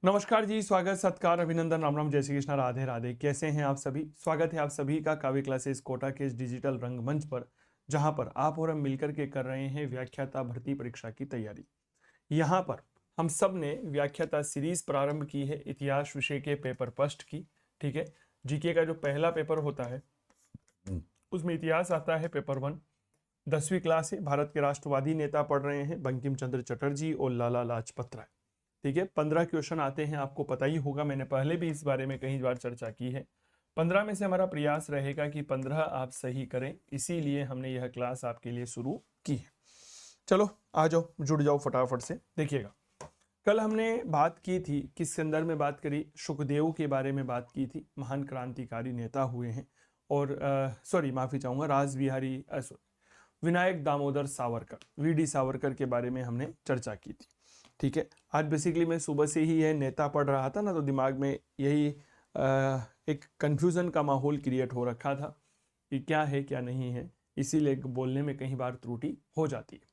नमस्कार जी, स्वागत सत्कार अभिनंदन राम राम जय श्री कृष्ण राधे राधे। कैसे हैं आप सभी? स्वागत है आप सभी का काव्य क्लासेस कोटा के इस डिजिटल रंगमंच पर, जहां पर आप और हम मिलकर के कर रहे हैं व्याख्याता भर्ती परीक्षा की तैयारी। यहां पर हम सब ने व्याख्याता सीरीज प्रारंभ की है इतिहास विषय के पेपर फर्स्ट की। ठीक है, जीके का जो पहला पेपर होता है उसमें इतिहास आता है पेपर 1। 10वीं क्लास है, भारत के राष्ट्रवादी नेता पढ़ रहे हैं बंकिम चंद्र चटर्जी और लाला लाजपत राय। ठीक है, 15 क्वेश्चन आते हैं, आपको पता ही होगा, मैंने पहले भी इस बारे में कई बार चर्चा की है। 15 में से हमारा प्रयास रहेगा कि 15 आप सही करें, इसीलिए हमने यह क्लास आपके लिए शुरू की है। चलो आ जाओ, जुड़ जाओ फटाफट से। देखिएगा, कल हमने बात की थी, किस संदर्भ में बात करी? सुखदेव के बारे में बात की थी, महान क्रांतिकारी नेता हुए हैं। और सॉरी, माफी चाहूंगा, रास बिहारी विनायक दामोदर सावरकर, वीडी सावरकर के बारे में हमने चर्चा की थी। ठीक है, आज बेसिकली मैं सुबह से ही यह नेता पढ़ रहा था ना, तो दिमाग में यही एक कंफ्यूजन का माहौल क्रिएट हो रखा था कि क्या है क्या नहीं है, इसीलिए बोलने में कई बार त्रुटि हो जाती है।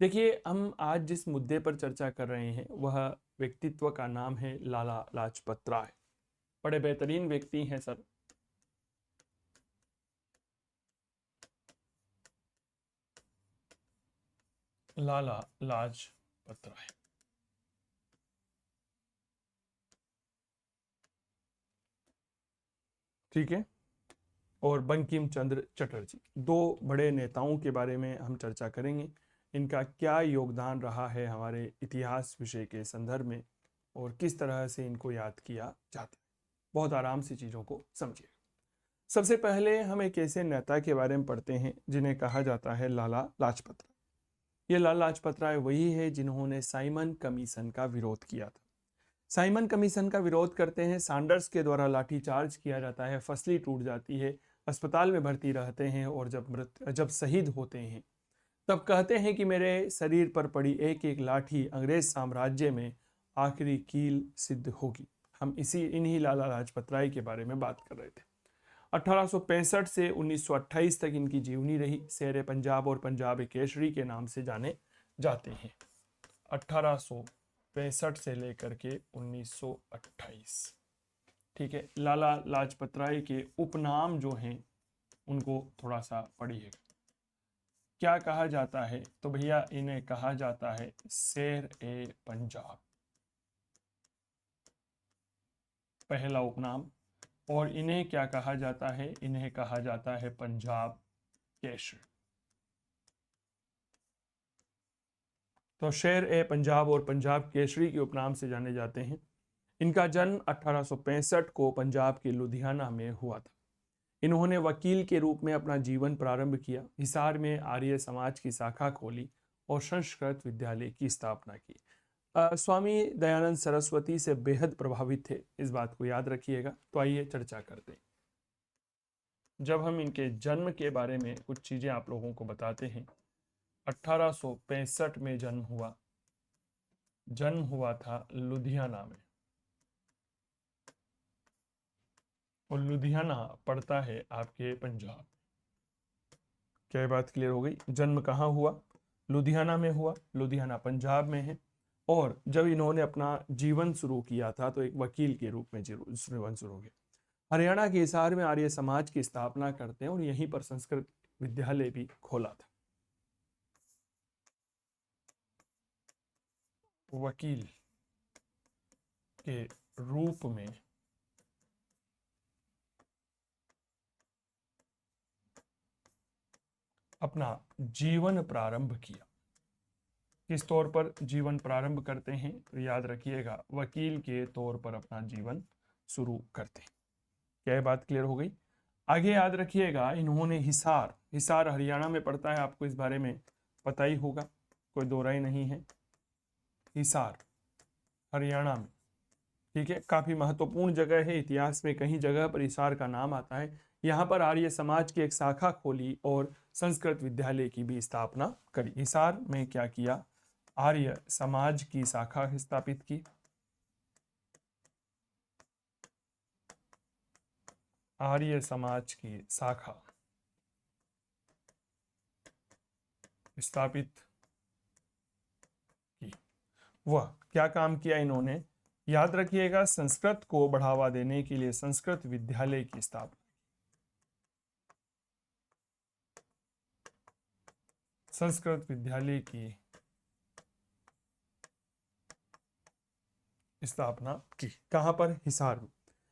देखिए, हम आज जिस मुद्दे पर चर्चा कर रहे हैं वह व्यक्तित्व का नाम है लाला लाजपत राय। बड़े बेहतरीन व्यक्ति हैं सर, लाला लाजपत राय। ठीक है, और बंकिम चंद्र चटर्जी, दो बड़े नेताओं के बारे में हम चर्चा करेंगे। इनका क्या योगदान रहा है हमारे इतिहास विषय के संदर्भ में और किस तरह से इनको याद किया जाता है। बहुत आराम से चीज़ों को समझिए। सबसे पहले हम एक ऐसे नेता के बारे में पढ़ते हैं जिन्हें कहा जाता है लाला लाजपत राय। ये लाला लाजपत राय वही है जिन्होंने साइमन कमीशन का विरोध किया था। साइमन कमीशन का विरोध करते हैं, सैंडर्स के द्वारा लाठीचार्ज किया जाता है, फसली टूट जाती है, अस्पताल में भर्ती रहते हैं और जब शहीद होते हैं तब कहते हैं कि मेरे शरीर पर पड़ी एक एक लाठी अंग्रेज साम्राज्य में आखिरी कील सिद्ध होगी। हम इन्हीं लाला लाजपत राय के बारे में बात कर रहे थे। 1865 से 1928 तक इनकी जीवनी रही। शेर पंजाब और पंजाब केसरी के नाम से जाने जाते हैं। 1865 से लेकर के 1928। ठीक है, लाला लाजपत राय के उपनाम जो हैं उनको थोड़ा सा पढ़िएगा। क्या कहा जाता है? तो भैया इन्हें कहा जाता है शेर ए पंजाब, पहला उपनाम। और इन्हें क्या कहा जाता है? इन्हें कहा जाता है पंजाब केसरी। तो शेर ए पंजाब और पंजाब केसरी के उपनाम से जाने जाते हैं। इनका जन्म 1865 को पंजाब के लुधियाना में हुआ था। इन्होंने वकील के रूप में अपना जीवन प्रारंभ किया, हिसार में आर्य समाज की शाखा खोली और संस्कृत विद्यालय की स्थापना की। स्वामी दयानंद सरस्वती से बेहद प्रभावित थे, इस बात को याद रखिएगा। तो आइए चर्चा करते हैं। जब हम इनके जन्म के बारे में कुछ चीज़ें आप लोगों को बताते हैं। 1865 में जन्म हुआ था लुधियाना में, और लुधियाना पड़ता है आपके पंजाब। क्या बात क्लियर हो गई? जन्म कहाँ हुआ? लुधियाना में हुआ। लुधियाना पंजाब में है। और जब इन्होंने अपना जीवन शुरू किया था तो एक वकील के रूप में जीवन शुरू किया। हरियाणा के हिसार में आर्य समाज की स्थापना करते हैं और यहीं पर संस्कृत विद्यालय भी खोला था। वकील के रूप में अपना जीवन प्रारंभ किया। किस तौर पर जीवन प्रारंभ करते हैं? तो याद रखिएगा, वकील के तौर पर अपना जीवन शुरू करते हैं। क्या ये बात क्लियर हो गई? आगे याद रखिएगा, इन्होंने हिसार हरियाणा में पड़ता है, आपको इस बारे में पता ही होगा, कोई दो राय नहीं है। हिसार हरियाणा में, ठीक है, काफी महत्वपूर्ण जगह है। इतिहास में कहीं जगह पर हिसार का नाम आता है। यहाँ पर आर्य समाज की एक शाखा खोली और संस्कृत विद्यालय की भी स्थापना करी। हिसार में क्या किया? आर्य समाज की शाखा स्थापित की। आर्य समाज की शाखा स्थापित की। वह क्या काम किया इन्होंने? याद रखिएगा, संस्कृत को बढ़ावा देने के लिए संस्कृत विद्यालय की स्थापना, संस्कृत विद्यालय की स्थापना की। कहां पर? हिसार में।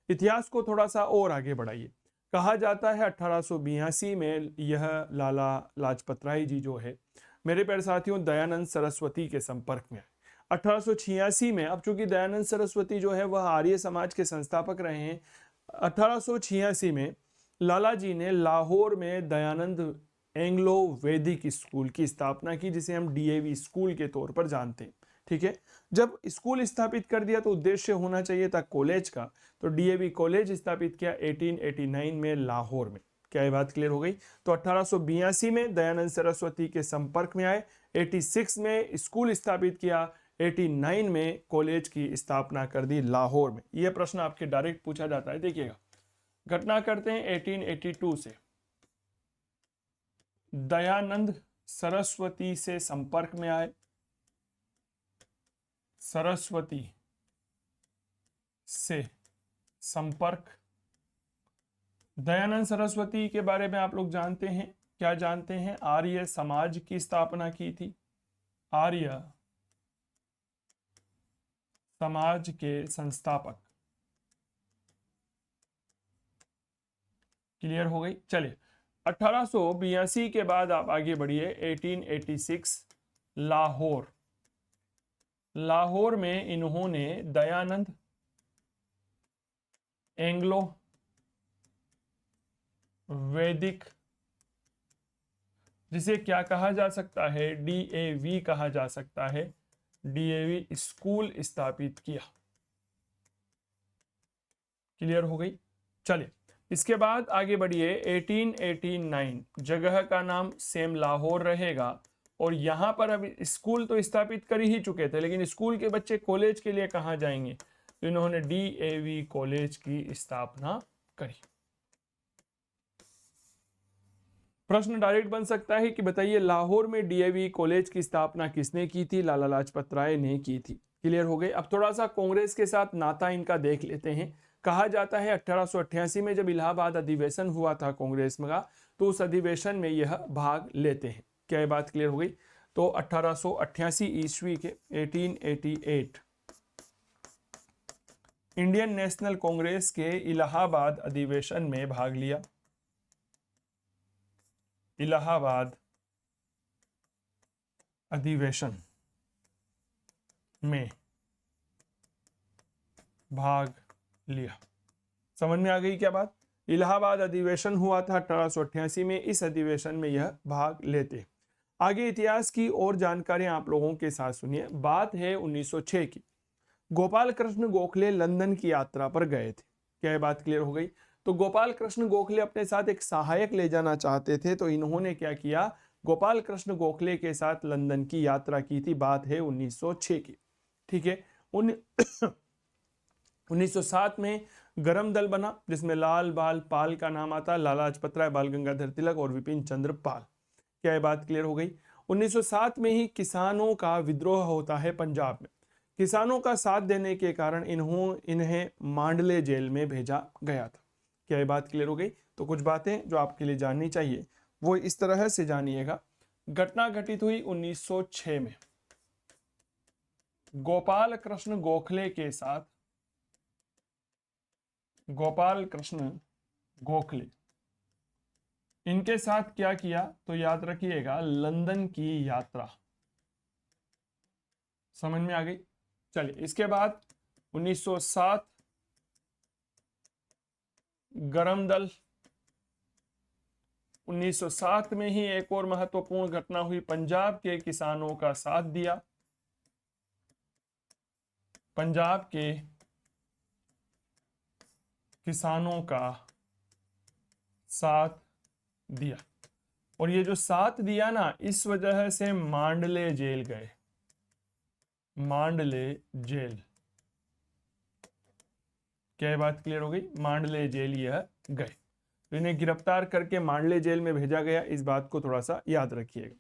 इतिहास को थोड़ा सा और आगे बढ़ाइए। कहा जाता है 1882 में यह लाला लाजपत राय जी जो है, मेरे प्यारे साथियों, दयानंद सरस्वती के संपर्क में आए। 1886 में, अब चूंकि दयानंद सरस्वती जो है वह आर्य समाज के संस्थापक रहे हैं, 1886 में लाला जी ने लाहौर में दयानंद एंग्लो वैदिक स्कूल की स्थापना की, जिसे हम डीएवी स्कूल के तौर पर जानते हैं। ठीक है, जब स्कूल स्थापित कर दिया तो उद्देश्य होना चाहिए था कॉलेज का, तो डीएवी कॉलेज स्थापित किया 1889 में लाहौर में। क्या ये बात क्लियर हो गई? तो 1882 में दयानंद सरस्वती के संपर्क में आए, 86 में स्कूल स्थापित किया, 89 में कॉलेज की स्थापना कर दी लाहौर में। यह प्रश्न आपके डायरेक्ट पूछा जाता है। देखिएगा, घटना करते हैं 1882 से। दयानंद सरस्वती से संपर्क में आए, सरस्वती से संपर्क। दयानंद सरस्वती के बारे में आप लोग जानते हैं, क्या जानते हैं? आर्य समाज की स्थापना की थी, आर्य समाज के संस्थापक। क्लियर हो गई? चलिए, 1882 के बाद आप आगे बढ़िए, 1886 लाहौर। लाहौर में इन्होंने दयानंद एंग्लो वैदिक, जिसे क्या कहा जा सकता है? डीएवी कहा जा सकता है, डीएवी स्कूल स्थापित किया। क्लियर हो गई? चलिए, इसके बाद आगे बढ़िए, 1889, जगह का नाम सेम लाहौर रहेगा, और यहां पर अब स्कूल तो स्थापित कर ही चुके थे, लेकिन स्कूल के बच्चे कॉलेज के लिए कहां जाएंगे? तो इन्होंने डीएवी कॉलेज की स्थापना करी। प्रश्न डायरेक्ट बन सकता है कि बताइए, लाहौर में डीएवी कॉलेज की स्थापना किसने की थी? लाला लाजपत राय ने की थी। क्लियर हो गई? अब थोड़ा सा कांग्रेस के साथ नाता इनका देख लेते हैं। कहा जाता है 1888 में जब इलाहाबाद अधिवेशन हुआ था कांग्रेस में का, तो उस अधिवेशन में यह भाग लेते हैं। क्या ये बात क्लियर हो गई? तो 1888 ईस्वी के 1888 इंडियन नेशनल कांग्रेस के इलाहाबाद अधिवेशन में भाग लिया, इलाहाबाद अधिवेशन में भाग लिया। समझ में आ गई क्या बात? इलाहाबाद अधिवेशन हुआ था 1888 में, इस अधिवेशन में यह भाग लेते। आगे इतिहास की और जानकारी आप लोगों के साथ सुनिए। बात है 1906 की। गोपाल कृष्ण गोखले लंदन की यात्रा पर गए थे। क्या ये बात क्लियर हो गई? तो गोपाल कृष्ण गोखले अपने साथ एक सहायक ले जाना चाहते थे, तो इन्होंने क्या किया? गोपाल कृष्ण गोखले के साथ लंदन की यात्रा की थी। बात है 1906 की। ठीक है, 1907 में गरम दल बना, जिसमें लाल बाल पाल का नाम आता, लाला लाजपत राय, बाल गंगाधर तिलक और विपिन चंद्र पाल। क्या ये बात क्लियर हो गई? 1907 में ही किसानों का विद्रोह होता है पंजाब में। किसानों का साथ देने के कारण इन्हें मांडले जेल में भेजा गया था। क्या ये बात क्लियर हो गई? तो कुछ बातें जो आपके लिए जाननी चाहिए वो इस तरह से जानिएगा। घटना घटित हुई 1906 में। गोपाल कृष्ण गोखले के साथ, गोपाल कृष्ण गोखले, इनके साथ क्या किया? तो याद रखिएगा, लंदन की यात्रा। समझ में आ गई? चलिए, इसके बाद 1907 गरम दल। 1907 में ही एक और महत्वपूर्ण घटना हुई, पंजाब के किसानों का साथ दिया, पंजाब के किसानों का साथ दिया। और ये जो साथ दिया ना, इस वजह से मांडले जेल गए, मांडले जेल। क्या बात क्लियर हो गई? मांडले जेल यह गए, तो इन्हें गिरफ्तार करके मांडले जेल में भेजा गया। इस बात को थोड़ा सा याद रखिएगा।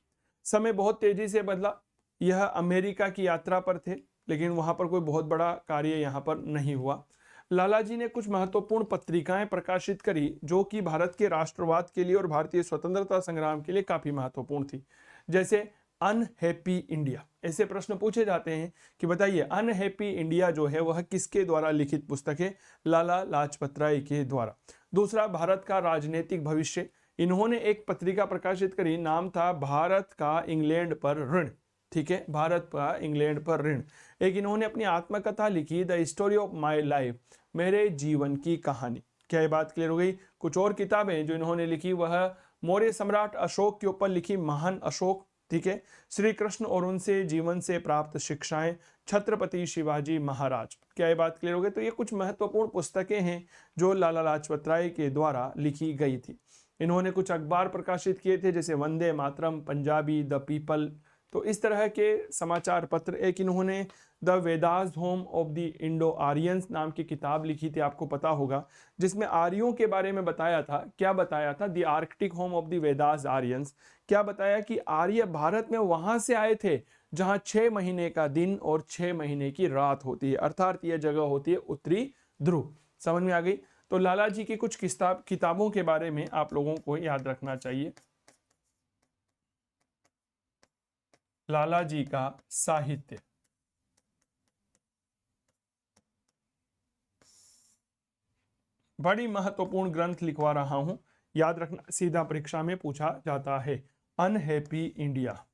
समय बहुत तेजी से बदला। यह अमेरिका की यात्रा पर थे, लेकिन वहां पर कोई बहुत बड़ा कार्य यहाँ पर नहीं हुआ। लाला जी ने कुछ महत्वपूर्ण पत्रिकाएं प्रकाशित करी जो कि भारत के राष्ट्रवाद के लिए और भारतीय स्वतंत्रता संग्राम के लिए काफी महत्वपूर्ण थी। जैसे अनहैप्पी इंडिया, ऐसे प्रश्न पूछे जाते हैं कि बताइए अनहैप्पी इंडिया जो है वह किसके द्वारा लिखित पुस्तक है? लाला लाजपत राय के द्वारा। दूसरा, भारत का राजनीतिक भविष्य, इन्होंने एक पत्रिका प्रकाशित करी, नाम था भारत का इंग्लैंड पर ऋण। ठीक है, भारत का इंग्लैंड पर ऋण। एक इन्होंने अपनी आत्मकथा लिखी, the story of my life, मेरे जीवन की कहानी। क्या ये बात क्लियर हो गई? कुछ और किताबें जो इन्होंने लिखी वह मौर्य सम्राट अशोक के ऊपर लिखी, महान अशोक। ठीक है, श्री कृष्ण और उनसे जीवन से प्राप्त शिक्षाएं, छत्रपति शिवाजी महाराज। क्या ये बात क्लियर हो गई? तो ये कुछ महत्वपूर्ण पुस्तकें हैं जो लाला लाजपत राय के द्वारा लिखी गई थी। इन्होंने कुछ अखबार प्रकाशित किए थे जैसे वंदे मातरम, पंजाबी, द पीपल। तो इस तरह के समाचार पत्र। एक इन्होंने the Vedas home of the Indo Aryans नाम की किताब लिखी थी, आपको पता होगा, जिसमें आर्यों के बारे में बताया था। क्या बताया था? The Arctic home of the Vedas Aryans. क्या बताया कि आर्य भारत में वहां से आए थे जहां 6 महीने का दिन और 6 महीने की रात होती है, अर्थात यह जगह होती है उत्तरी ध्रुव। समझ में आ गई? तो लाला जी की कुछ किताबों के बारे में आप लोगों को याद रखना चाहिए। लाला जी का साहित्य, बड़ी महत्वपूर्ण ग्रंथ लिखवा रहा हूं, याद रखना, सीधा परीक्षा में पूछा जाता है। अनहैप्पी इंडिया,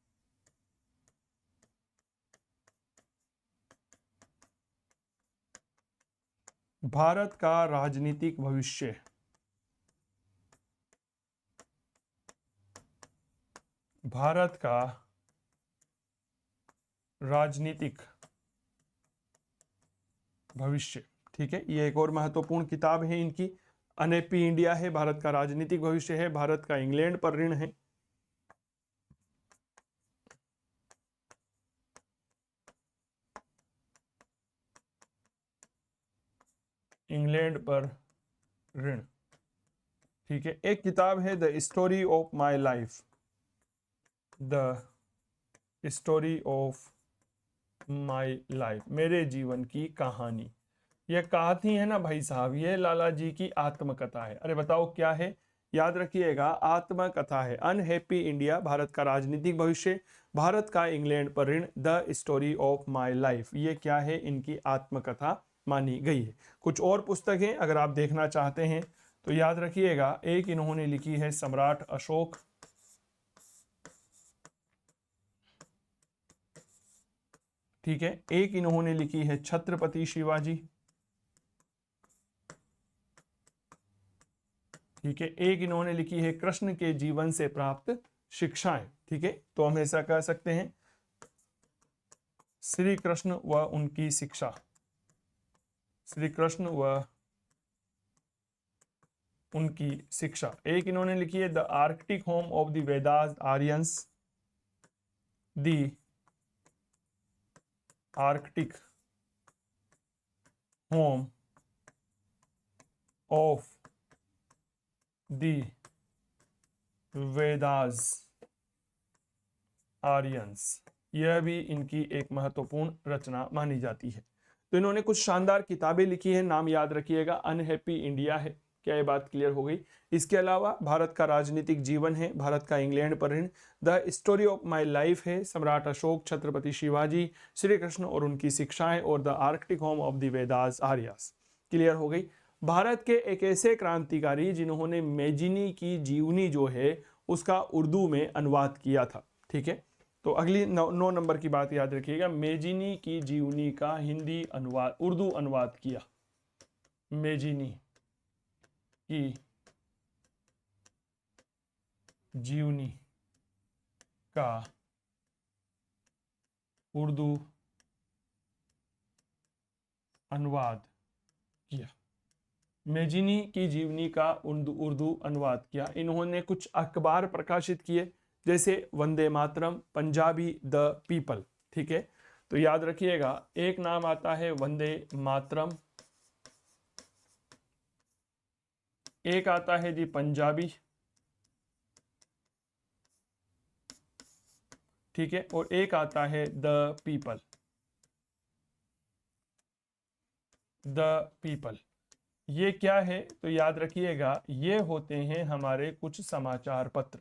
भारत का राजनीतिक भविष्य, भारत का राजनीतिक भविष्य। ठीक है, ये एक और महत्वपूर्ण किताब है इनकी। अनहैप्पी इंडिया है, भारत का राजनीतिक भविष्य है, भारत का इंग्लैंड पर ऋण है। इंग्लैंड पर ऋण। ठीक है, एक किताब है the story of my life, the story of my life, मेरे जीवन की कहानी। यह कहानी है ना भाई साहब, ये लाला जी की आत्मकथा है। अरे बताओ क्या है? याद रखिएगा, आत्मकथा है। अनहैप्पी इंडिया, भारत का राजनीतिक भविष्य, भारत का इंग्लैंड पर ऋण, the story of my life, ये क्या है? इनकी आत्मकथा मानी गई है। कुछ और पुस्तकें अगर आप देखना चाहते हैं तो याद रखिएगा, एक इन्होंने लिखी है सम्राट अशोक, ठीक है, एक इन्होंने लिखी है छत्रपति शिवाजी, ठीक है, एक इन्होंने लिखी है कृष्ण के जीवन से प्राप्त शिक्षाएं। ठीक है, तो हम ऐसा कह सकते हैं श्री कृष्ण व उनकी शिक्षा, श्री कृष्ण व उनकी शिक्षा। एक इन्होंने लिखी है the Arctic home of the Vedas Aryans, the Arctic home of the Vedas Aryans, यह भी इनकी एक महत्वपूर्ण रचना मानी जाती है। तो इन्होंने कुछ शानदार किताबें लिखी है, नाम याद रखिएगा, अनहैप्पी इंडिया है। क्या ये बात क्लियर हो गई? इसके अलावा भारत का राजनीतिक जीवन है, भारत का इंग्लैंड पर ऋण, the story of my life है, सम्राट अशोक, छत्रपति शिवाजी, श्री कृष्ण और उनकी शिक्षाएं, और the Arctic home of the Vedas Aryas. Clear हो गई? भारत के एक ऐसे क्रांतिकारी जिन्होंने मेजिनी की जीवनी जो है उसका उर्दू में अनुवाद किया था। ठीक है, तो अगली 9 नंबर की बात याद रखिएगा, मेजिनी की जीवनी का हिंदी अनुवाद, उर्दू अनुवाद किया। मेजिनी की जीवनी का उर्दू अनुवाद किया। मेजिनी की जीवनी का उर्दू अनुवाद किया। इन्होंने कुछ अखबार प्रकाशित किए जैसे वंदे मातरम, पंजाबी, द पीपल। ठीक है, तो याद रखिएगा, एक नाम आता है वंदे मातरम, एक आता है जी पंजाबी, ठीक है, और एक आता है द पीपल। The people. ये क्या है तो याद रखिएगा, ये होते हैं हमारे कुछ समाचार पत्र।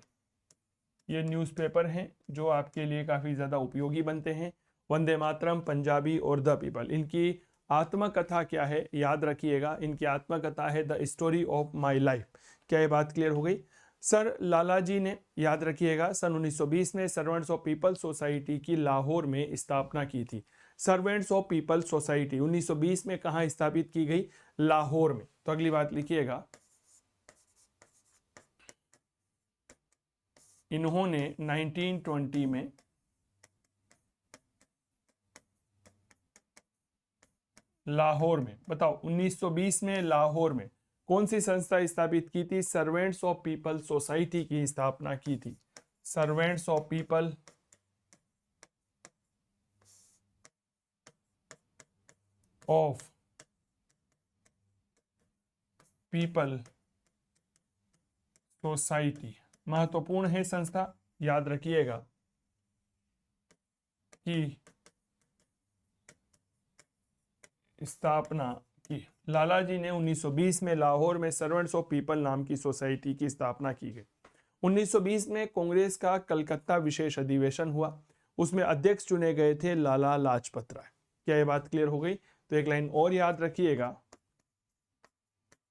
ये न्यूज़पेपर हैं जो आपके लिए काफ़ी ज़्यादा उपयोगी बनते हैं। वंदे मातरम, पंजाबी और द पीपल। इनकी आत्मकथा क्या है याद रखिएगा, इनकी आत्मकथा है the story of my life. क्या ये बात क्लियर हो गई? सर लाला जी ने, याद रखिएगा, सन 1920 में सर्वेंट्स ऑफ पीपल सोसाइटी की लाहौर में स्थापना की थी। सर्वेंट्स ऑफ पीपल सोसाइटी 1920 में कहाँ स्थापित की गई? लाहौर में। तो अगली बात लिखिएगा, इन्होंने 1920 में लाहौर में, बताओ 1920 में लाहौर में कौन सी संस्था स्थापित की थी? सर्वेंट्स ऑफ पीपल सोसाइटी की स्थापना की थी। Servants of people of people society महत्वपूर्ण है संस्था, याद रखिएगा कि स्थापना की। लाला जी ने 1920 में लाहौर में सर्वेंट्स ऑफ पीपल नाम की सोसाइटी की स्थापना की गई। 1920 में कांग्रेस का कलकत्ता विशेष अधिवेशन हुआ, उसमें अध्यक्ष चुने गए थे लाला लाजपत राय। क्या ये बात क्लियर हो गई? तो एक लाइन और याद रखिएगा,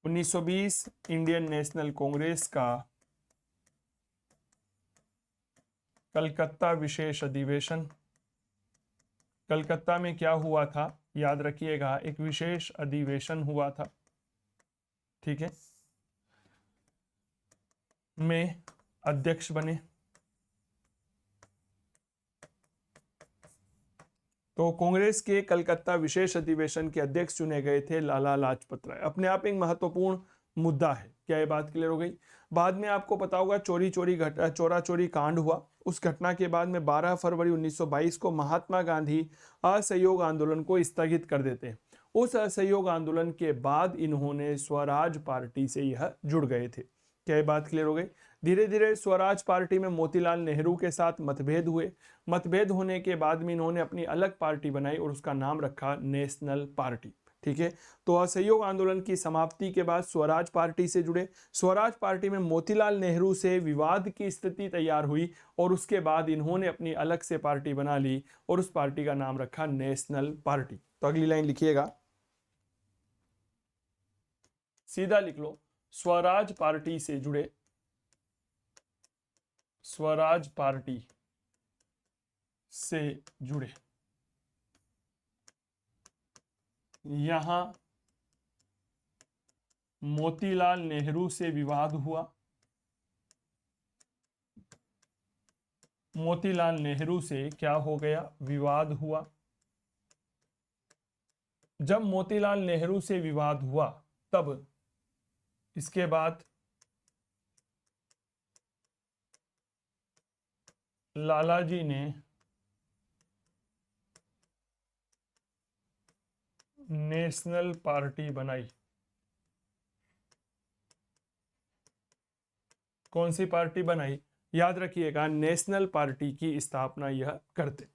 1920 इंडियन नेशनल कांग्रेस का कलकत्ता विशेष अधिवेशन। कलकत्ता में क्या हुआ था? याद रखिएगा, एक विशेष अधिवेशन हुआ था, ठीक है, में अध्यक्ष बने। तो कांग्रेस के कलकत्ता विशेष अधिवेशन के अध्यक्ष चुने गए थे लाला लाजपत राय। अपने आप एक महत्वपूर्ण मुद्दा है। क्या ये बात क्लियर हो गई? बाद में आपको पता होगा चोरा चोरी कांड हुआ। उस घटना के बाद में 12 फरवरी 1922 को महात्मा गांधी असहयोग आंदोलन को स्थगित कर देते हैं। उस असहयोग आंदोलन के बाद इन्होंने स्वराज पार्टी से यह जुड़ गए थे। क्या ये बात क्लियर हो गई? धीरे धीरे स्वराज पार्टी में मोतीलाल नेहरू के साथ मतभेद हुए। मतभेद होने के बाद में इन्होंने अपनी अलग पार्टी बनाई और उसका नाम रखा नेशनल पार्टी, ठीक है। तो असहयोग आंदोलन की समाप्ति के बाद स्वराज पार्टी से जुड़े। स्वराज पार्टी में मोतीलाल नेहरू से विवाद की स्थिति तैयार हुई और उसके बाद इन्होंने अपनी अलग से पार्टी बना ली और उस पार्टी का नाम रखा नेशनल पार्टी। तो अगली लाइन लिखिएगा, सीधा लिख लो, स्वराज पार्टी से जुड़े। स्वराज पार्टी से जुड़े। यहां मोतीलाल नेहरू से विवाद हुआ। मोतीलाल नेहरू से क्या हो गया? विवाद हुआ। जब मोतीलाल नेहरू से विवाद हुआ तब इसके बाद लाला जी ने नेशनल पार्टी बनाई। कौन सी पार्टी बनाई? याद रखिएगा, नेशनल पार्टी की स्थापना यह करते।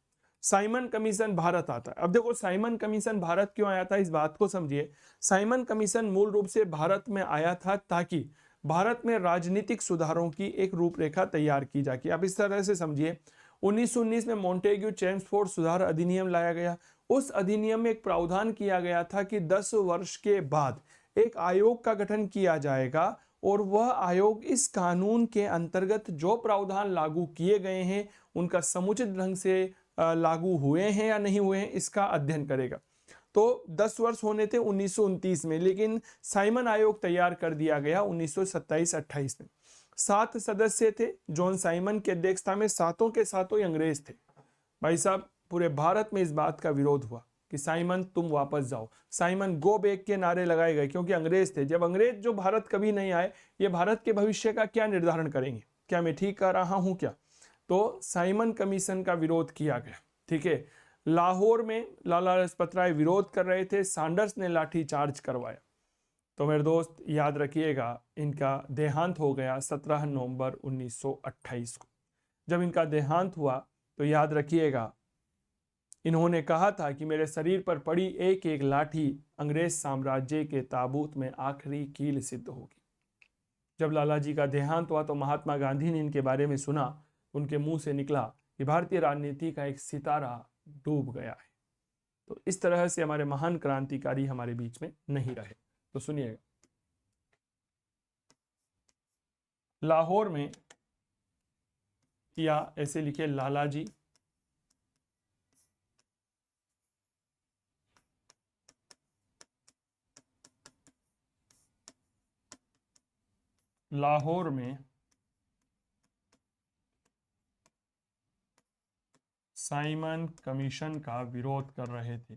साइमन कमीशन भारत आता है। अब देखो साइमन कमीशन भारत क्यों आया था, इस बात को समझिए। साइमन कमीशन मूल रूप से भारत में आया था ताकि भारत में राजनीतिक सुधारों की एक रूपरेखा तैयार की जाए। आप इस तरह से समझिए, 1919 में मॉन्टेग्यू चेम्सफोर्ड सुधार अधिनियम लाया गया। उस अधिनियम में एक प्रावधान किया गया था कि 10 वर्ष के बाद एक आयोग का गठन किया जाएगा और वह आयोग इस कानून के अंतर्गत जो प्रावधान लागू किए गए हैं उनका समुचित ढंग से लागू हुए हैं या नहीं हुए हैं इसका अध्ययन करेगा। तो 10 वर्ष होने थे 1929 में, लेकिन साइमन आयोग तैयार कर दिया गया 1927-28 में। 7 सदस्य थे जॉन साइमन की अध्यक्षता में, सातों के सातों ही अंग्रेज थे। भाई साहब, पूरे भारत में इस बात का विरोध हुआ कि साइमन तुम वापस जाओ, साइमन गो बैक के नारे लगाए गए, क्योंकि अंग्रेज थे। जब अंग्रेज जो भारत कभी नहीं आए, ये भारत के भविष्य का क्या निर्धारण करेंगे? क्या मैं ठीक कर रहा हूं क्या? तो साइमन कमीशन का विरोध किया गया, ठीक है। लाहौर में लाला लाजपत राय विरोध कर रहे थे, सैंडर्स ने लाठी चार्ज करवाया। तो मेरे दोस्त याद रखिएगा, इनका देहांत हो गया 17 नवंबर 1928 को। जब इनका देहांत हुआ तो याद रखिएगा इन्होंने कहा था कि मेरे शरीर पर पड़ी एक एक लाठी अंग्रेज साम्राज्य के ताबूत में आखिरी कील सिद्ध होगी। जब लाला जी का देहांत हुआ तो महात्मा गांधी ने इनके बारे में सुना, उनके मुंह से निकला कि भारतीय राजनीति का एक सितारा डूब गया है। तो इस तरह से हमारे महान क्रांतिकारी हमारे बीच में नहीं रहे। तो सुनिएगा, लाहौर में, या ऐसे लिखे लाला जी लाहौर में साइमन कमीशन का विरोध कर रहे थे।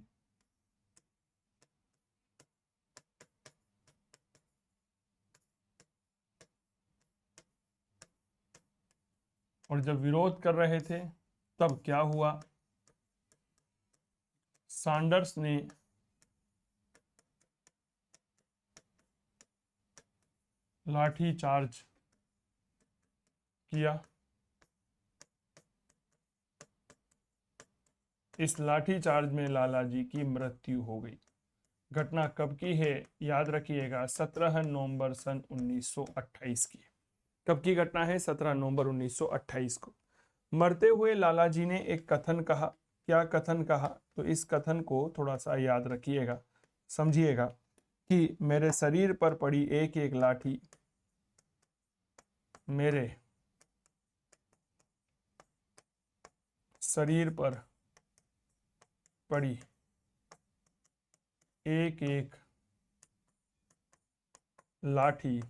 और जब विरोध कर रहे थे तब क्या हुआ, सैंडर्स ने लाठी चार्ज किया। इस लाठी चार्ज में लाला जी की मृत्यु हो गई। घटना कब की है, याद रखिएगा 17 नवंबर सन 1928 की। कब की घटना है, 17 नवंबर 1928 को। मरते हुए लाला जी ने एक कथन कहा। क्या कथन कहा, तो इस कथन को थोड़ा सा याद रखिएगा, समझिएगा कि मेरे शरीर पर पड़ी एक एक लाठी मेरे शरीर पर पड़ी एक एक लाठी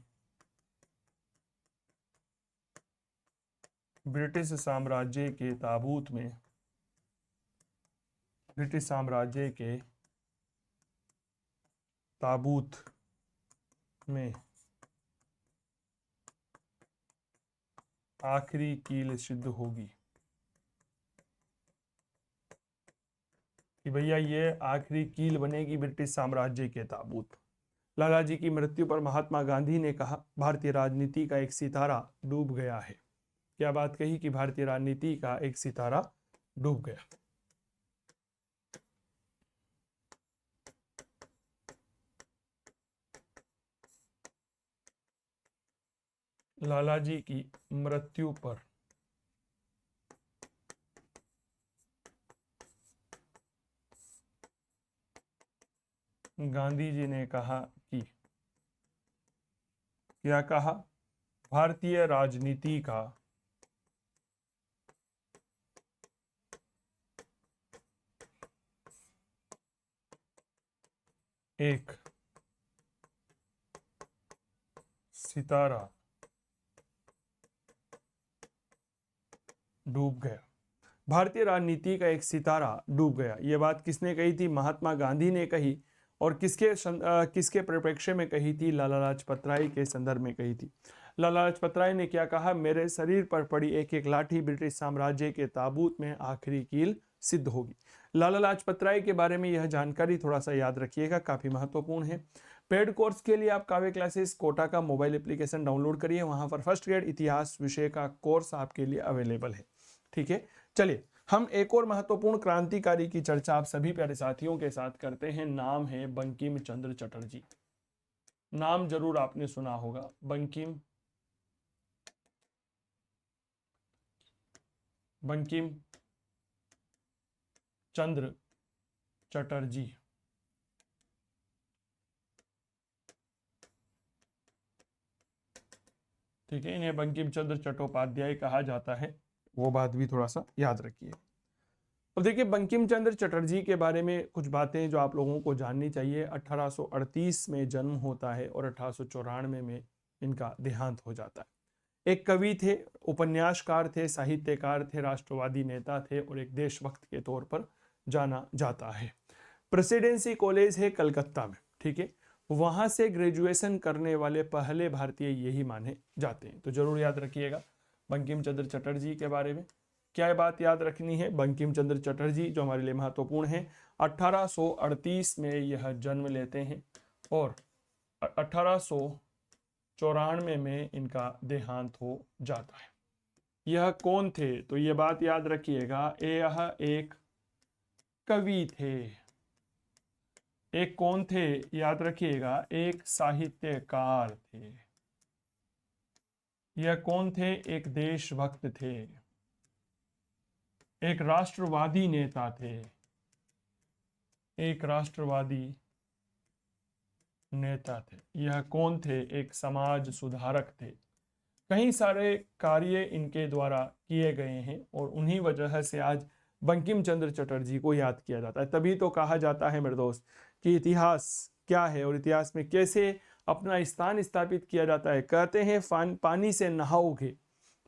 ब्रिटिश साम्राज्य के ताबूत में, ब्रिटिश साम्राज्य के ताबूत में आखिरी कील सिद्ध होगी। कि भैया ये आखिरी कील बनेगी ब्रिटिश साम्राज्य के ताबूत। लाला जी की मृत्यु पर महात्मा गांधी ने कहा, भारतीय राजनीति का एक सितारा डूब गया है। क्या बात कही कि भारतीय राजनीति का एक सितारा डूब गया। लाला जी की मृत्यु पर गांधी जी ने कहा कि, क्या कहा, भारतीय राजनीति का एक सितारा डूब गया। भारतीय राजनीति का एक सितारा डूब गया। ये बात किसने कही थी, महात्मा गांधी ने कही। और किसके परिप्रेक्ष्य में कही थी, लाला लाजपत राय के संदर्भ में कही थी। लाला लाजपत राय ने क्या कहा, मेरे शरीर पर पड़ी एक एक लाठी ब्रिटिश साम्राज्य के ताबूत में आखिरी कील सिद्ध होगी। लाला लाजपत राय के बारे में यह जानकारी थोड़ा सा याद रखिएगा, काफी महत्वपूर्ण है। पेड कोर्स के लिए आप काव्य क्लासेस कोटा का मोबाइल एप्लीकेशन डाउनलोड करिए, वहां पर फर्स्ट ग्रेड इतिहास विषय का कोर्स आपके लिए अवेलेबल है। ठीक है, चलिए हम एक और महत्वपूर्ण क्रांतिकारी की चर्चा आप सभी प्यारे साथियों के साथ करते हैं। नाम है बंकिम चंद्र चटर्जी। नाम जरूर आपने सुना होगा, बंकिम चंद्र चटर्जी। ठीक है, इन्हें बंकिम चंद्र चट्टोपाध्याय कहा जाता है, वो बात भी थोड़ा सा याद रखिए। अब देखिए बंकिम चंद्र चटर्जी के बारे में कुछ बातें जो आप लोगों को जाननी चाहिए। 1838 में जन्म होता है और 1894 में इनका देहांत हो जाता है। एक कवि थे, उपन्यासकार थे, साहित्यकार थे, राष्ट्रवादी नेता थे और एक देशभक्त के तौर पर जाना जाता है। प्रेसिडेंसी कॉलेज है कलकत्ता में, ठीक है, वहां से ग्रेजुएशन करने वाले पहले भारतीय यही माने जाते हैं। तो जरूर याद रखिएगा बंकिम चंद्र चटर्जी के बारे में। क्या बात याद रखनी है, बंकिम चंद्र चटर्जी जो हमारे लिए महत्वपूर्ण है, 1838 में यह जन्म लेते हैं और 1894 में इनका देहांत हो जाता है। यह कौन थे, तो यह बात याद रखिएगा, यह एक कवि थे। एक कौन थे, याद रखिएगा, एक साहित्यकार थे। यह कौन थे, एक देशभक्त थे, एक राष्ट्रवादी नेता थे, एक राष्ट्रवादी नेता थे। यह कौन थे, एक समाज सुधारक थे। कई सारे कार्य इनके द्वारा किए गए हैं और उन्हीं वजह से आज बंकिम चंद्र चटर्जी को याद किया जाता है। तभी तो कहा जाता है मेरे दोस्त कि इतिहास क्या है और इतिहास में कैसे अपना स्थान स्थापित किया जाता है। कहते हैं पानी से नहाओगे,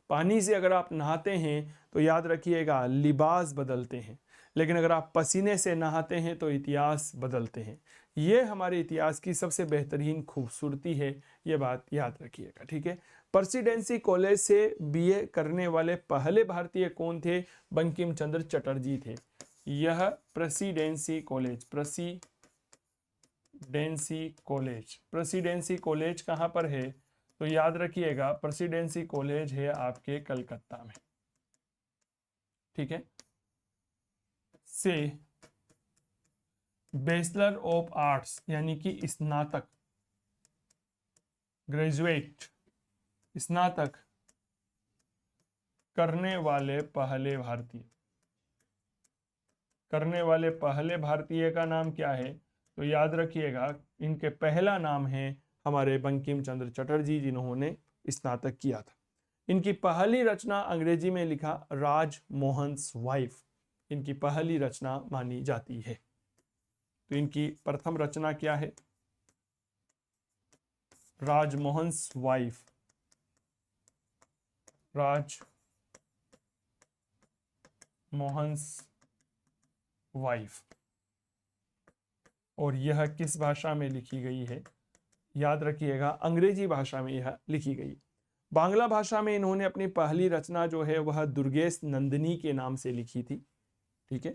पानी से अगर आप नहाते हैं तो याद रखिएगा लिबास बदलते हैं, लेकिन अगर आप पसीने से नहाते हैं तो इतिहास बदलते हैं। ये हमारे इतिहास की सबसे बेहतरीन खूबसूरती है, ये बात याद रखिएगा, ठीक है। प्रेसिडेंसी कॉलेज से बीए करने वाले पहले भारतीय कौन थे, बंकिम चंद्र चटर्जी थे। यह प्रेसिडेंसी कॉलेज कहाँ पर है, तो याद रखिएगा प्रेसिडेंसी कॉलेज है आपके कलकत्ता में, ठीक है। से बैचलर ऑफ आर्ट्स यानी कि स्नातक, ग्रेजुएट, स्नातक करने वाले पहले भारतीय का नाम क्या है, तो याद रखिएगा इनके पहला नाम है हमारे बंकिम चंद्र चटर्जी, जिन्होंने स्नातक किया था। इनकी पहली रचना अंग्रेजी में लिखा राजमोहन्स वाइफ, इनकी पहली रचना मानी जाती है। तो इनकी प्रथम रचना क्या है, राजमोहन्स वाइफ, राजमोहन्स वाइफ। और यह किस भाषा में लिखी गई है, याद रखिएगा अंग्रेजी भाषा में यह लिखी गई। बांग्ला भाषा में इन्होंने अपनी पहली रचना जो है वह दुर्गेश नंदिनी के नाम से लिखी थी, ठीक है।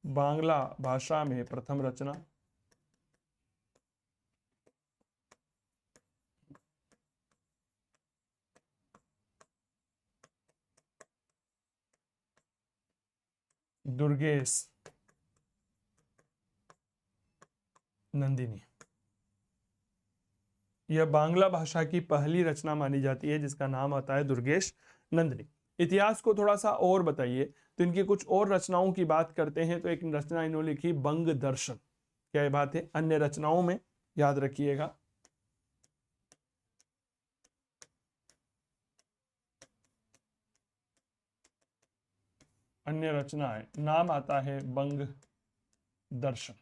बांग्ला भाषा में प्रथम रचना दुर्गेश नंदिनी, यह बांग्ला भाषा की पहली रचना मानी जाती है जिसका नाम आता है दुर्गेश नंदिनी। इतिहास को थोड़ा सा और बताइए तो इनकी कुछ और रचनाओं की बात करते हैं। तो एक रचना इन्होंने लिखी बंग दर्शन, क्या बात है, अन्य रचनाओं में याद रखिएगा अन्य रचनाएं, नाम आता है बंग दर्शन।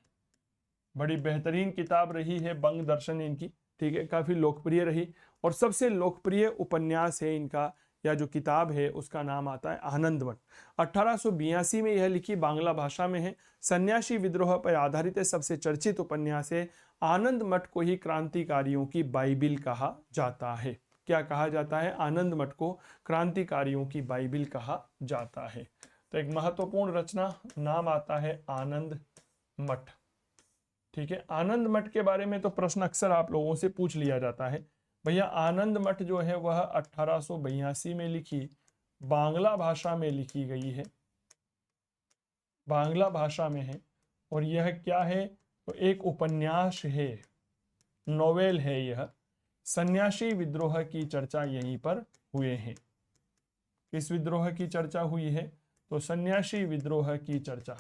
बड़ी बेहतरीन किताब रही है बंग दर्शन इनकी, ठीक है, काफी लोकप्रिय रही। और सबसे लोकप्रिय उपन्यास है इनका या जो किताब है उसका नाम आता है आनंद मठ। 1882 में यह लिखी, बांग्ला भाषा में है, सन्यासी विद्रोह पर आधारित है, सबसे चर्चित उपन्यास है। आनंद मठ को ही क्रांतिकारियों की बाइबिल कहा जाता है। क्या कहा जाता है, आनंद मठ को क्रांतिकारियों की बाइबिल कहा जाता है। तो एक महत्वपूर्ण रचना, नाम आता है आनंद मठ, ठीक है। आनंद मठ के बारे में तो प्रश्न अक्सर आप लोगों से पूछ लिया जाता है। भैया आनंद मठ जो है वह 1882 में लिखी, बांग्ला भाषा में लिखी गई है, बांग्ला भाषा में है। और यह क्या है, तो एक उपन्यास है, नोवेल है यह। सन्यासी विद्रोह की चर्चा यहीं पर हुए हैं। किस विद्रोह की चर्चा हुई है, तो सन्यासी विद्रोह की चर्चा,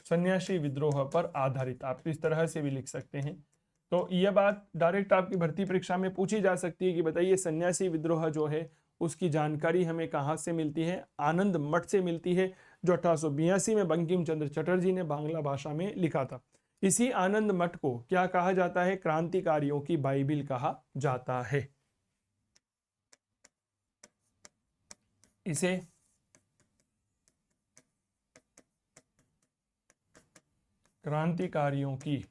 सन्यासी विद्रोह पर आधारित। आप इस तरह से भी लिख सकते हैं। तो यह बात डायरेक्ट आपकी भर्ती परीक्षा में पूछी जा सकती है कि बताइए सन्यासी विद्रोह जो है उसकी जानकारी हमें कहाँ से मिलती है, आनंद मठ से मिलती है, जो 1882 में बंकिम चंद्र चटर्जी ने बांग्ला भाषा में लिखा था। इसी आनंद मठ को क्या कहा जाता है, क्रांतिकारियों की बाइबिल कहा जाता है। इसे क्रांतिकारियों की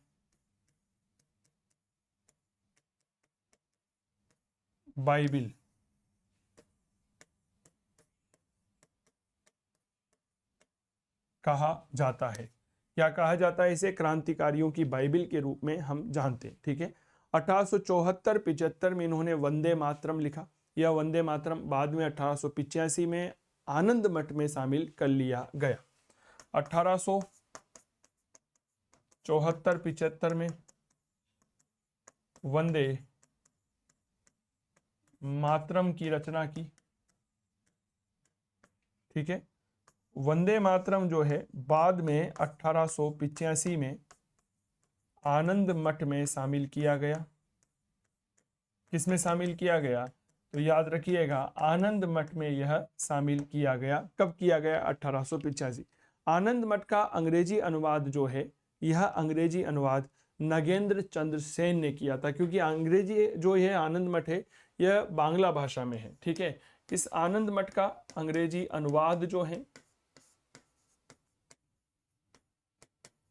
बाइबिल कहा जाता है। क्या कहा जाता है, इसे क्रांतिकारियों की बाइबिल के रूप में हम जानते हैं, ठीक है। 1874-75 में इन्होंने वंदे मातरम लिखा। यह वंदे मातरम बाद में 1885 में आनंद मठ में शामिल कर लिया गया। 1874-75 में वंदे मातरम की रचना की। ठीक है, वंदे मातरम जो है बाद में 1885 में आनंद मठ में शामिल किया गया। किसमें शामिल किया गया? तो याद रखिएगा, आनंद मठ में यह शामिल किया गया। कब किया गया? 1885। आनंद मठ का अंग्रेजी अनुवाद जो है, यह अंग्रेजी अनुवाद नगेंद्र चंद्र सेन ने किया था, क्योंकि अंग्रेजी जो यह आनंद मठ है यह बांग्ला भाषा में है। ठीक है, इस आनंद मठ का अंग्रेजी अनुवाद जो है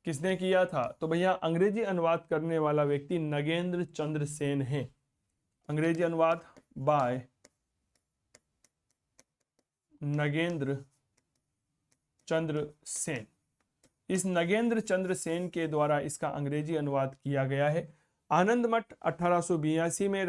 किसने किया था? तो भैया अंग्रेजी अनुवाद करने वाला व्यक्ति नगेंद्र चंद्र सेन है। अंग्रेजी अनुवाद बाय नगेंद्र चंद्र सेन। इस नगेंद्र चंद्र सेन के द्वारा इसका अंग्रेजी अनुवाद किया गया है। आनंद मठ 1882 में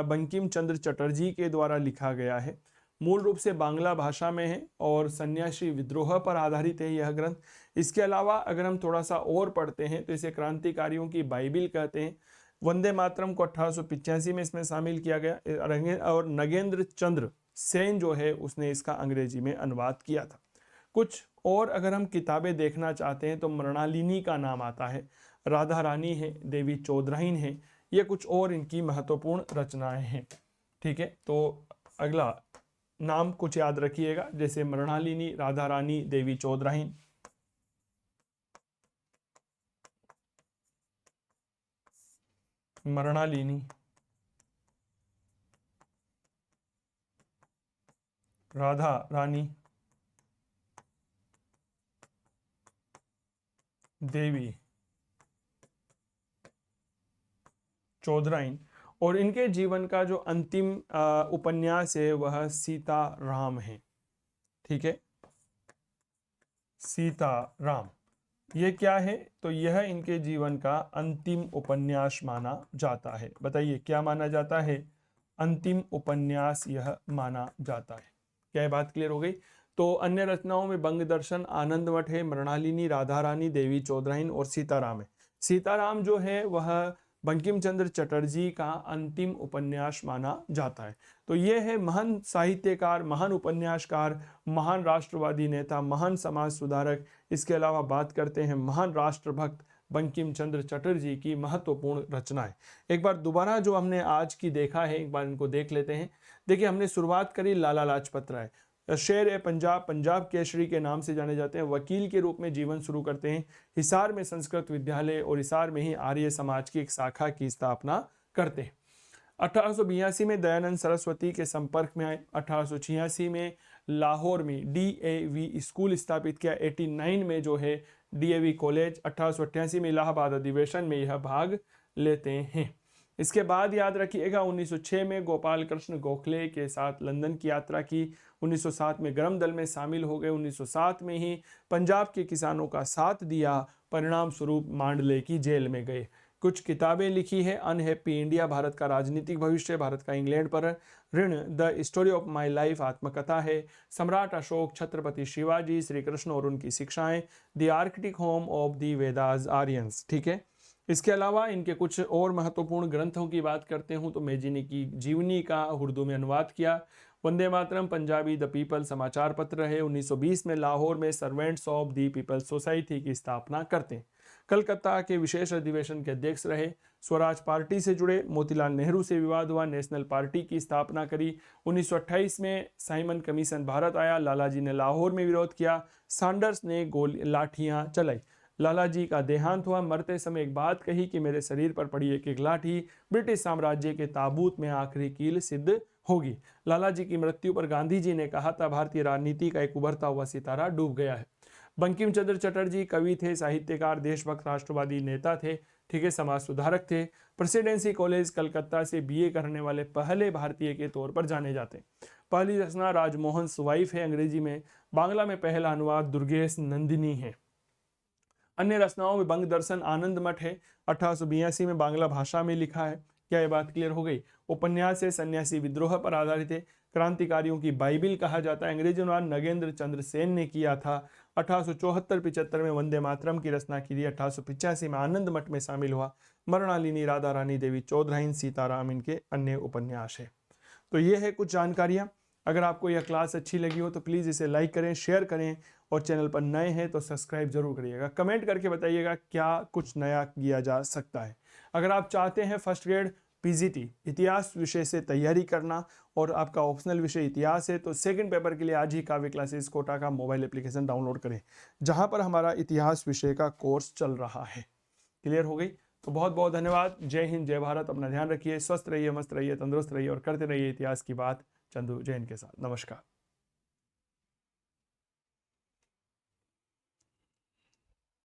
बंकिम चंद्र चटर्जी के द्वारा लिखा गया है। मूल रूप से बांग्ला भाषा में है और सन्यासी विद्रोह पर आधारित है यह ग्रंथ। इसके अलावा अगर हम थोड़ा सा और पढ़ते हैं तो इसे क्रांतिकारियों की बाइबिल कहते हैं। वंदे मातरम को 1885 में इसमें शामिल किया गया और नगेंद्र चंद्र सेन जो है उसने इसका अंग्रेजी में अनुवाद किया था। कुछ और अगर हम किताबें देखना चाहते हैं तो मृणालिनी का नाम आता है, राधा रानी है, देवी चौधराइन है, ये कुछ और इनकी महत्वपूर्ण रचनाएं हैं। ठीक है, तो अगला नाम कुछ याद रखिएगा, जैसे मृणालिनी, राधा रानी, देवी चौधराइन। मृणालिनी, राधा रानी, देवी चौधराइन, और इनके जीवन का जो अंतिम उपन्यास है वह सीता राम है। ठीक है, सीता राम ये क्या है? तो यह इनके जीवन का अंतिम उपन्यास माना जाता है। बताइए क्या माना जाता है? अंतिम उपन्यास यह माना जाता है। क्या बात क्लियर हो गई? तो अन्य रचनाओं में बंग दर्शन, आनंद मठ है, मृणालिनी, राधा रानी, देवी चौधराइन और सीताराम है। सीताराम जो है वह बंकिम चंद्र चटर्जी का अंतिम उपन्यास माना जाता है। तो ये है महान साहित्यकार, महान उपन्यासकार, महान राष्ट्रवादी नेता, महान समाज सुधारक। इसके अलावा बात करते हैं महान राष्ट्रभक्त बंकिम चंद्र चटर्जी की महत्वपूर्ण रचनाएं। एक बार दोबारा जो हमने आज की देखा है, एक बार इनको देख लेते हैं। देखिए, हमने शुरुआत करी लाला लाजपत राय, शेर ए पंजाब, पंजाब केसरी के नाम से जाने जाते हैं। वकील के रूप में जीवन शुरू करते हैं। हिसार में संस्कृत विद्यालय और हिसार में ही आर्य समाज की एक शाखा की स्थापना करते हैं। 1882 में दयानंद सरस्वती के संपर्क में आए। 1886 में लाहौर में DAV स्कूल स्थापित किया। 89 में जो है DAV कॉलेज। 1888 में इलाहाबाद अधिवेशन में यह भाग लेते हैं। इसके बाद याद रखिएगा 1906 में गोपाल कृष्ण गोखले के साथ लंदन की यात्रा की। 1907 में गरम दल में शामिल हो गए। 1907 में ही पंजाब के किसानों का साथ दिया, परिणाम स्वरूप मांडले की जेल में गए। कुछ किताबें लिखी है, अनहैप्पी इंडिया, भारत का राजनीतिक भविष्य, भारत का इंग्लैंड पर ऋण, the story of my life आत्मकथा है, सम्राट अशोक, छत्रपति शिवाजी, श्री कृष्ण और उनकी शिक्षाएं, the Arctic home of the Vedas Aryans. ठीक है, इसके अलावा इनके कुछ और महत्वपूर्ण ग्रंथों की बात करते हूँ तो मेजिनी की जीवनी का उर्दू में अनुवाद किया। वंदे मातरम पंजाबी द पीपल समाचार पत्र है। 1920 में लाहौर में servants of the people society की स्थापना करते हैं। कलकत्ता के विशेष अधिवेशन के अध्यक्ष रहे। स्वराज पार्टी से जुड़े। मोतीलाल नेहरू से विवाद हुआ, नेशनल पार्टी की स्थापना करी। 1928 में साइमन कमीशन भारत आया। लालाजी ने लाहौर में विरोध किया। सैंडर्स ने लाठियां चलाई। लाला जी का देहांत हुआ। मरते समय एक बात कही कि मेरे शरीर पर पड़ी एक एक लाठी ब्रिटिश साम्राज्य के ताबूत में आखिरी कील सिद्ध होगी। लाला जी की मृत्यु पर गांधी जी ने कहा था, भारतीय राजनीति का एक उभरता हुआ सितारा डूब गया है। बंकिम चंद्र चटर्जी कवि थे, साहित्यकार, देशभक्त, राष्ट्रवादी नेता थे। ठीक है, समाज सुधारक थे। प्रेसिडेंसी कॉलेज कलकत्ता से BA करने वाले पहले भारतीय के तौर पर जाने जाते हैं। पहली रचना राजमोहन स्वाइफ है अंग्रेजी में। बांग्ला में पहला अनुवाद दुर्गेश नंदिनी है। अन्य रचनाओं में बंग दर्शन, आनंद मठ है। 1882 में बांग्ला भाषा में लिखा है। क्या ये बात क्लियर हो गई? उपन्यास है, सन्यासी विद्रोह पर आधारित है, क्रांतिकारियों की बाइबिल कहा जाता है, अंग्रेजी अनुवाद नगेंद्र चंद्र सेन ने किया था। 1874-75 में वंदे मातरम की रचना की थी। 1885 में आनंद मठ में शामिल हुआ। मृणालिनी, राधा रानी देवी, चौधराइन, सीताराम इनके अन्य उपन्यास है। तो ये है कुछ जानकारियाँ। अगर आपको यह क्लास अच्छी लगी हो तो प्लीज़ इसे लाइक करें, शेयर करें, और चैनल पर नए हैं तो सब्सक्राइब जरूर करिएगा। कमेंट करके बताइएगा क्या कुछ नया किया जा सकता है। अगर आप चाहते हैं फर्स्ट ग्रेड पीजीटी इतिहास विषय से तैयारी करना और आपका ऑप्शनल विषय इतिहास है, तो सेकंड पेपर के लिए आज ही काव्य क्लासेस कोटा का मोबाइल एप्लीकेशन डाउनलोड करें, जहां पर हमारा इतिहास विषय का कोर्स चल रहा है। क्लियर हो गई? तो बहुत बहुत धन्यवाद। जय हिंद, जय भारत। अपना ध्यान रखिए, स्वस्थ रहिए, मस्त रहिए, तंदुरुस्त रहिए और करते रहिए इतिहास की बात चंदू जैन के साथ। नमस्कार।